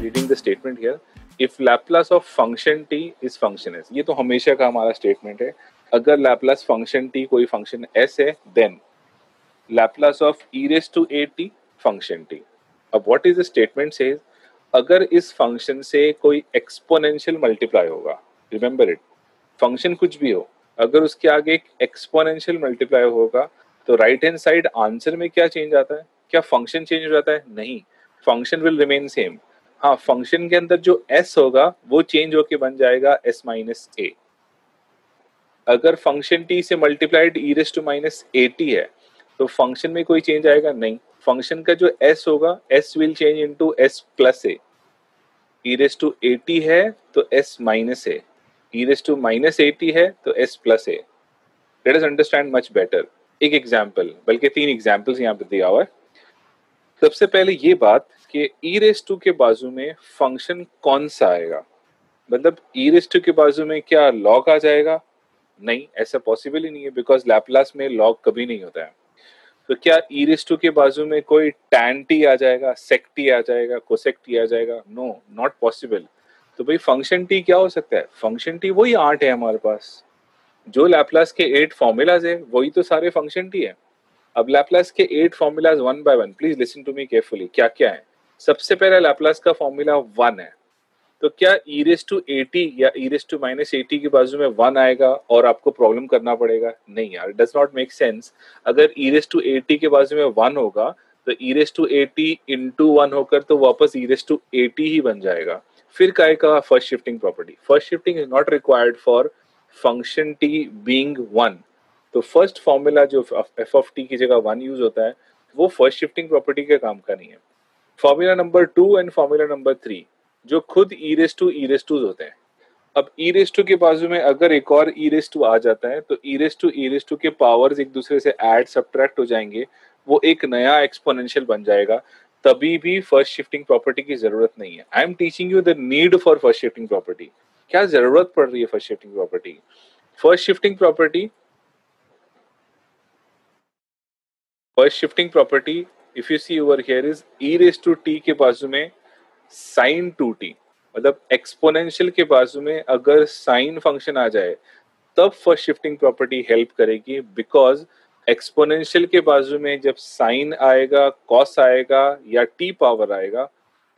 Reading the statement here, if Laplace of function T is function S, ये तो हमेशा का हमारा स्टेटमेंट है, अगर लैप्लास फंक्शन टी कोई फंक्शन एस है then Laplace of E raise to A T function T. अब what is the statement says, अगर इस फंक्शन से कोई एक्सपोनेंशियल मल्टीप्लाई होगा, रिमेंबर इट, फंक्शन कुछ भी हो, अगर उसके आगे एक एक्सपोनेंशियल मल्टीप्लाई होगा तो राइट हैंड साइड आंसर में क्या चेंज आता है? क्या फंक्शन चेंज हो जाता है? नहीं, फंक्शन विल रिमेन सेम। हाँ, फंक्शन के अंदर जो s होगा वो चेंज होके बन जाएगा s माइनस ए। अगर फंक्शन t से multiplied e raise to minus A T है तो फंक्शन में कोई चेंज आएगा? नहीं, फंक्शन का जो s होगा s will change into s plus A. e raise to A T है तो s minus A, e raise to minus A T है तो s plus A. Let us understand much better. एक example, बल्कि 3 examples यहाँ पे दिया हुआ है। सबसे पहले ये बात कि e रेज टू के बाजू में फंक्शन कौन सा आएगा, मतलब e रेज टू के बाजू में क्या log आ जाएगा? नहीं, ऐसा पॉसिबल ही नहीं है, बिकॉज लैप्लास में log कभी नहीं होता है। तो क्या e रेज टू के बाजू में कोई tan t आ जाएगा, sec t आ जाएगा, cosec t आ जाएगा? No, not possible. तो भाई फंक्शन t क्या हो सकता है? फंक्शन t वही 8 है हमारे पास, जो लैप्लास के 8 फॉर्मूलाज है वही तो सारे फंक्शन t है। अब लैप्लास के 8 formulas one by one, please listen to me carefully, क्या क्या है। सबसे पहला लैप्लास का फॉर्मूला 1 है, तो क्या e raise to A T या e raise to minus A T के बाजू में 1 आएगा और आपको प्रॉब्लम करना पड़ेगा? नहीं यार, डज नॉट मेक सेंस। अगर e raise to A T के बाजू में 1 होगा तो e raise to A T into 1 होकर तो वापस e raise to A T ही बन जाएगा। फिर काय का first shifting property, first shifting is not required for function t being 1। तो फर्स्ट फॉर्मूला जो एफ ऑफ टी की जगह 1 यूज होता है वो फर्स्ट शिफ्टिंग प्रॉपर्टी के काम का नहीं है। Formula number 2 and formula number 3 जो खुद ई रेज टू होते हैं। अब ई रेज टू के बाजू में अगर एक और ई रेज टू आ जाता है तो ई रेज टू के पावर्स एक दूसरे से ऐड सब्ट्रैक्ट हो जाएंगे, वो एक नया एक्सपोनेंशियल बन जाएगा, तभी भी फर्स्ट शिफ्टिंग प्रॉपर्टी की जरूरत नहीं है। I am teaching you the need for first shifting property. क्या जरूरत पड़ रही है first shifting property? First shifting property, first shifting property if you see over here is E raise to T के बाजू में साइन 2t, मतलब exponential के बाजू में अगर साइन फंक्शन आ जाए तब फर्स्ट शिफ्टिंग प्रॉपर्टी हेल्प करेगी, बिकॉज एक्सपोनेंशियल के बाजू में जब साइन आएगा, कॉस आएगा या टी पावर आएगा,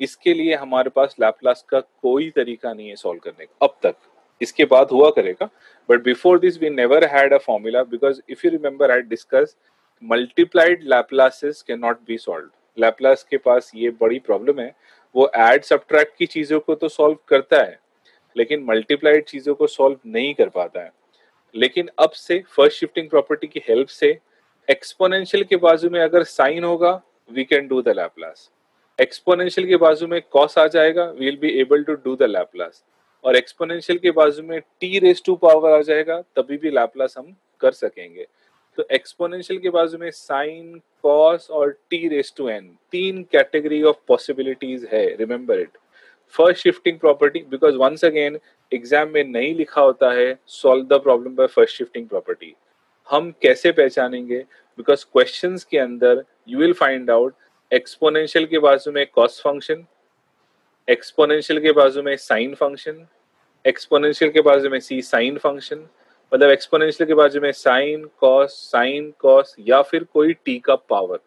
इसके लिए हमारे पास लैप्लास का कोई तरीका नहीं है सॉल्व करने का अब तक। इसके बाद हुआ करेगा, but before this we never had a formula, because if you remember I discuss multiplied Laplaces can not be solved. Laplace के पास ये बड़ी प्रॉब्लम है, वो ऐड सब्ट्रैक्ट की चीजों को तो सॉल्व करता है लेकिन मल्टीप्लाइड चीजों को सॉल्व नहीं कर पाता है। लेकिन अब से फर्स्ट शिफ्टिंग प्रॉपर्टी की हेल्प से एक्सपोनेंशियल के बाजू में अगर साइन होगा we can do the Laplace, exponential के बाजू में कॉस आ जाएगा we will be able to do the Laplace, और एक्सपोनेंशियल के बाजू में टी रेज टू पावर आ जाएगा तभी भी लैप्लास हम कर सकेंगे। तो एक्सपोनेंशियल के बाजू में साइन, कॉस और T raise to N, 3 category of possibilities है, remember it. First shifting property, because once again exam में नहीं लिखा होता है solve the problem by first shifting property. हम कैसे पहचानेंगे? बिकॉज क्वेश्चंस के अंदर you will find out exponential के बाजू में कॉस फंक्शन, एक्सपोनेंशियल के बाजू में साइन फंक्शन, एक्सपोनेंशियल के बाजू में सी साइन फंक्शन, मतलब एक्सपोनेंशियल के बाजू में साइन कॉस या फिर कोई टी का पावर।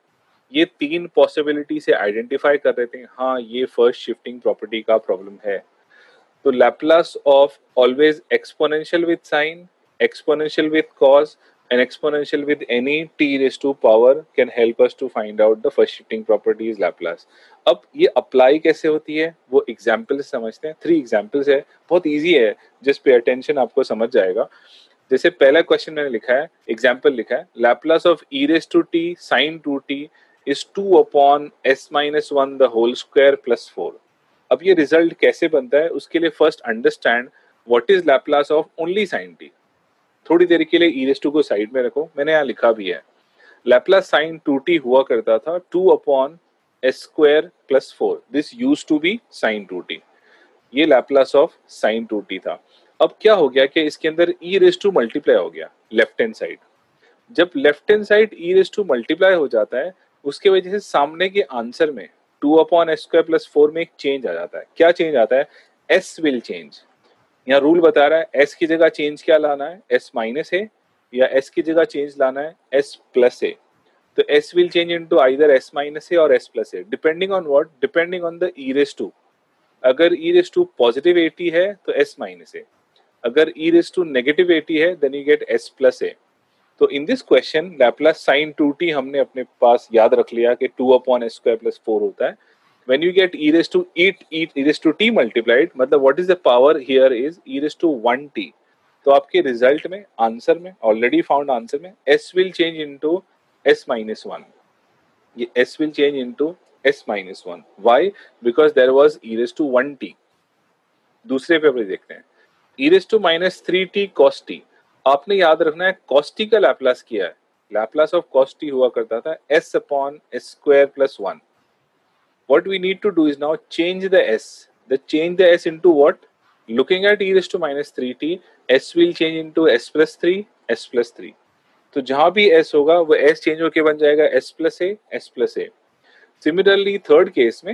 ये 3 पॉसिबिलिटी से आइडेंटिफाई कर रहे थे, हाँ ये फर्स्ट शिफ्टिंग प्रॉपर्टी का प्रॉब्लम है। तो Laplace of always exponential with sine, exponential with cos and exponential with any t raised to power can help us to find out the first shifting properties Laplace। अब ये apply कैसे होती है वो example से समझते हैं। 3 एग्जाम्पल्स है, बहुत इजी है, जस्ट पे अटेंशन, आपको समझ जाएगा। जैसे पहला क्वेश्चन मैंने लिखा है, एग्जाम्पल लिखा है, Laplace of e raised to t sin 2t is 2 upon s minus 1 the whole square plus 4। अब ये रिजल्ट कैसे बनता है उसके लिए first understand what is Laplace of only sin t। थोड़ी देर के लिए e रेज टू को साइड में रखो, मैंने यहाँ लिखा भी है, लैप्लास साइन 2t हुआ करता था 2 upon s square plus 4, this used to be sine 2t, ये लैप्लास ऑफ साइन 2t था। अब क्या हो गया कि इसके अंदर e रेज टू मल्टीप्लाई हो गया लेफ्ट हैंड साइड। जब left hand side e raise to multiply हो जाता है उसके वजह से सामने के आंसर में 2/s² + 4 में एक चेंज आ जाता है। क्या चेंज आता है? s will change. यहाँ रूल बता रहा है s की जगह चेंज क्या लाना है, s माइनस है, या s की जगह चेंज लाना है s प्लस है। तो s will change into either s minus है और s प्लस है, depending on what, depending on the e raise to. अगर e रेज टू पॉजिटिव 80 है तो s माइनस है, अगर e रेज टू नेगेटिव 80 है then you get s plus है। तो in this question Laplace sine 2t हमने अपने पास याद रख लिया कि 2/s² + 4 होता है। when you get e raised to e raised to t multiplied, मतलब what is the power here is e raised to 1t। तो आपके रिजल्ट में, आंसर में, ऑलरेडी फाउंड आंसर में s will change into s-1। ये s will change into s-1। why? because there was e raised to 1t। दूसरे paper देखते हैं, e raised to -3t cos t। आपने याद रखना है cos t का लैपलास किया है, लैपलास ऑफ cos t हुआ करता था s/s² + 1। what we need to do is now change the s, change the s into what? Looking at e raised to -3t, s will change into s plus 3, s plus 3। तो जहां भी s होगा वो s change होके बन जाएगा s plus a, s plus a। Similarly third case में,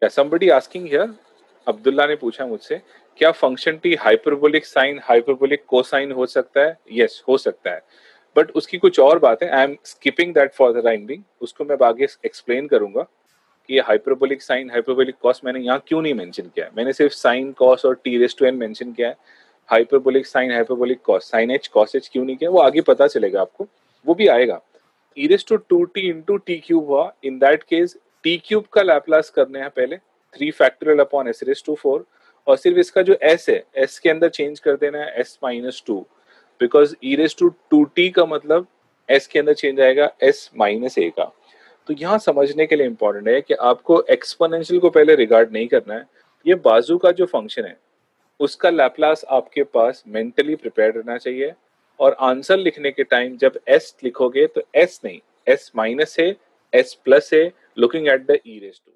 या somebody asking here, अब्दुल्ला ने पूछा मुझसे, क्या function T hyperbolic sine hyperbolic cosine हो सकता है? यस, हो सकता है, बट उसकी कुछ और बात है। I am skipping that for the time being, उसको मैं आगे एक्सप्लेन करूंगा कि ये हाइपरबोलिक साइन हाइपरबोलिक कॉस मैंने यहाँ क्यों नहीं मेंशन किया है। मैंने सिर्फ साइन कॉस और T raise to n mention किया है, hyperbolic sine hyperbolic cos, sine h cos h क्यों नहीं किया, वो आगे पता चलेगा आपको, वो भी आएगा। e raised to 2t into t cube हुआ, in that case t cube का लैपलास करने हैं पहले 3 factorial upon s raised to 4, और सिर्फ इसका जो s है s के अंदर चेंज कर देना है s-2, because e raised to 2t का मतलब s के अंदर चेंज आएगा s-a का। तो यहाँ समझने के लिए इंपॉर्टेंट है कि आपको एक्सपोनेंशियल को पहले रिगार्ड नहीं करना है, ये बाजू का जो फंक्शन है उसका लैपलास आपके पास मेंटली प्रिपेयर रहना चाहिए, और आंसर लिखने के टाइम जब s लिखोगे तो s नहीं, s माइनस है, s प्लस है, looking at the e raise to.